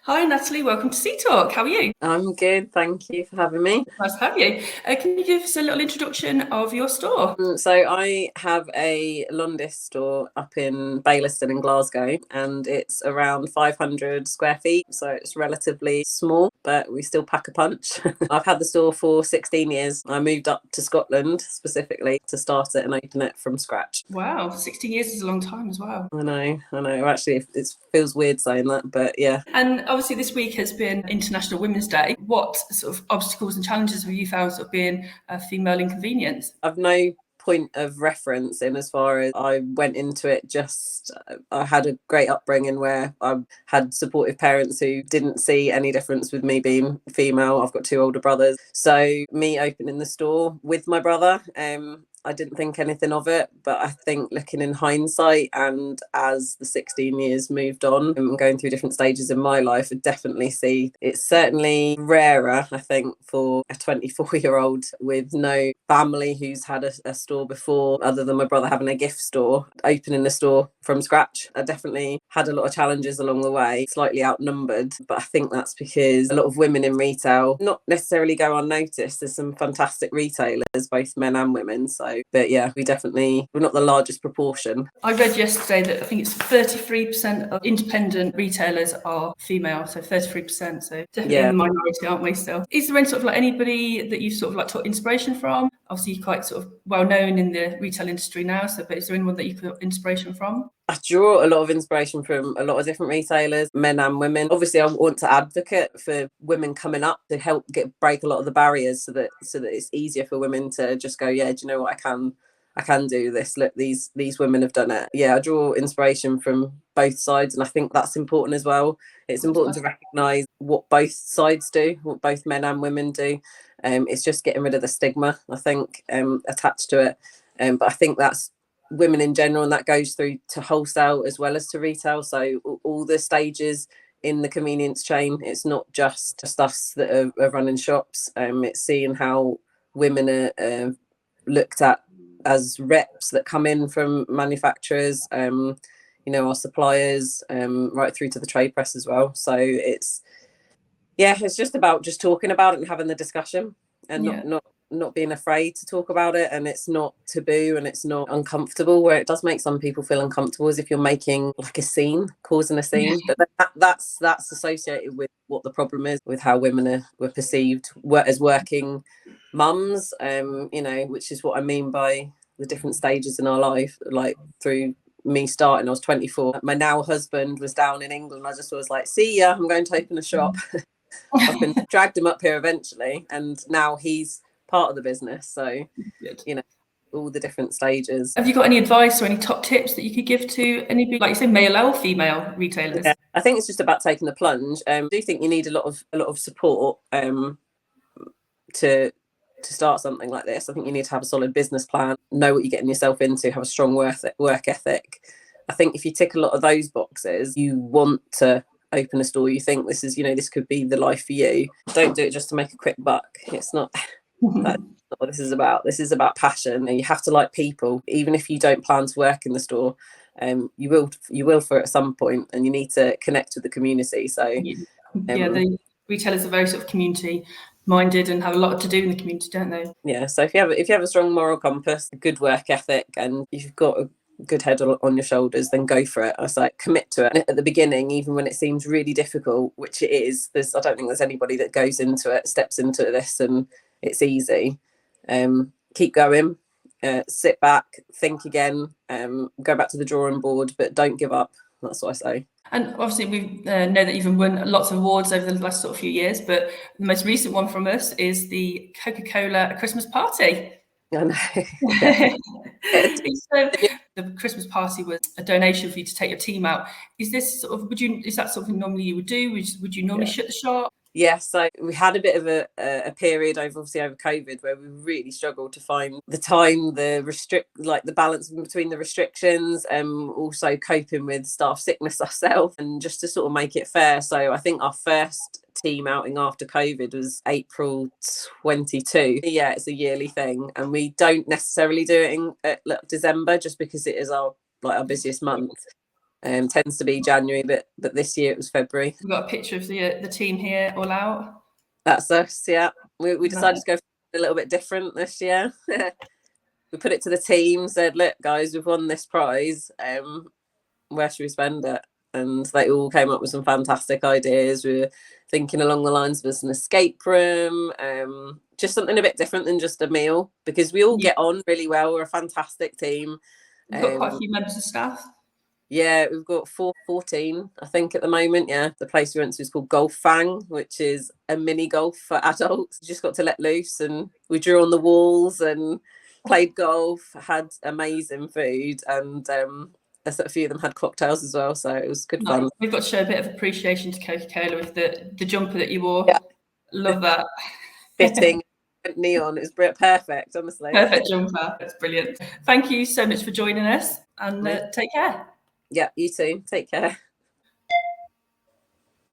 Hi Natalie, welcome to Sea Talk. How are you? I'm good, thank you for having me. Nice to have you. Can you give us a little introduction of your store? So I have a Londis store up in Bayliston in Glasgow, and it's around 500 square feet, so it's relatively small, but we still pack a punch. I've had the store for 16 years. I moved up to Scotland specifically to start it and open it from scratch. Wow, 60 years is a long time as well. I know. Actually, it feels weird saying that, but yeah. And obviously this week has been International Women's Day. What sort of obstacles and challenges have you found sort of being a female inconvenience? I've no point of reference in as far as I went into it. Just I had a great upbringing where I had supportive parents who didn't see any difference with me being female. I've got two older brothers, so me opening the store with my brother, I didn't think anything of it, but I think looking in hindsight and as the 16 years moved on and going through different stages in my life, I definitely see it's certainly rarer, I think, for a 24-year-old with no family who's had a store before, other than my brother having a gift store, opening the store from scratch. I definitely had a lot of challenges along the way, slightly outnumbered, but I think that's because a lot of women in retail not necessarily go unnoticed. There's some fantastic retailers, both men and women. So, but yeah, we're not the largest proportion. I read yesterday that I think it's 33% of independent retailers are female, so 33%. So definitely in the minority, aren't we still? Is there any sort of like anybody that you've sort of like taught inspiration from? Obviously, you're quite sort of well known in the retail industry now. So, but is there anyone that you got inspiration from? I draw a lot of inspiration from a lot of different retailers, men and women. Obviously, I want to advocate for women coming up to help break a lot of the barriers so that it's easier for women to just go, yeah, do you know what, I can do this. Look, these women have done it. Yeah, I draw inspiration from both sides, and I think that's important as well. It's important to recognise what both sides do, what both men and women do. It's just getting rid of the stigma, I think, attached to it. But I think that's women in general, and that goes through to wholesale as well as to retail. So all the stages in the convenience chain, it's not just us that are running shops. It's seeing how women are looked at as reps that come in from manufacturers, our suppliers, right through to the trade press as well. So it's just about just talking about it and having the discussion, and not being afraid to talk about it, and it's not taboo and it's not uncomfortable. Where it does make some people feel uncomfortable is if you're making like a scene, causing a scene. But that's associated with what the problem is with how women were perceived as working mums, which is what I mean by the different stages in our life, like through me starting, I was 24. My now husband was down in England. I just was like, see ya, I'm going to open a shop. I've been dragged him up here eventually, and now he's part of the business. So, all the different stages. Have you got any advice or any top tips that you could give to any, like you say, male or female retailers? Yeah, I think it's just about taking the plunge. I do think you need a lot of support to start something like this. I think you need to have a solid business plan, know what you're getting yourself into, have a strong work ethic. I think if you tick a lot of those boxes, you want to open a store, you think this is, this could be the life for you. Don't do it just to make a quick buck. It's not that's not what this is about. This is about passion, and you have to like people. Even if you don't plan to work in the store, you will for at some point, and you need to connect with the community. So the retailers are very sort of community minded and have a lot to do in the community, don't they? Yeah, so if you have a strong moral compass, a good work ethic, and you've got a good head on your shoulders, then go for it. I was like, commit to it. And at the beginning, even when it seems really difficult, which it is, I don't think there's anybody that goes into it, steps into this and it's easy. Keep going, sit back, think again, go back to the drawing board, but don't give up. That's what I say. And obviously, we know that you've won lots of awards over the last sort of few years, but the most recent one from us is the Coca-Cola Christmas Party. I know. So the Christmas party was a donation for you to take your team out. Is this sort of, is that something normally you would do? Would you normally shut the shop? Yeah, so we had a bit of a period over COVID where we really struggled to find the time, the balance between the restrictions, also coping with staff sickness ourselves, and just to sort of make it fair. So I think our first team outing after COVID was April 22. Yeah, it's a yearly thing, and we don't necessarily do it in December just because it is our busiest month. Tends to be January, but this year it was February. We've got a picture of the team here all out. That's us, yeah. We decided to go a little bit different this year. We put it to the team, said, look, guys, we've won this prize. Where should we spend it? And they all came up with some fantastic ideas. We were thinking along the lines of an escape room, just something a bit different than just a meal, because we all get on really well. We're a fantastic team. We've got quite a few members of staff. Yeah, we've got 14, I think, at the moment. Yeah, the place we went to is called Golf Fang, which is a mini golf for adults. We just got to let loose, and we drew on the walls and played golf, had amazing food, and a few of them had cocktails as well, so it was good fun. We've got to show a bit of appreciation to Coca-Cola with the jumper that you wore. Yeah. Love that. Fitting. Neon is perfect, honestly. Perfect jumper. That's brilliant. Thank you so much for joining us, and take care. Yeah, you too. Take care.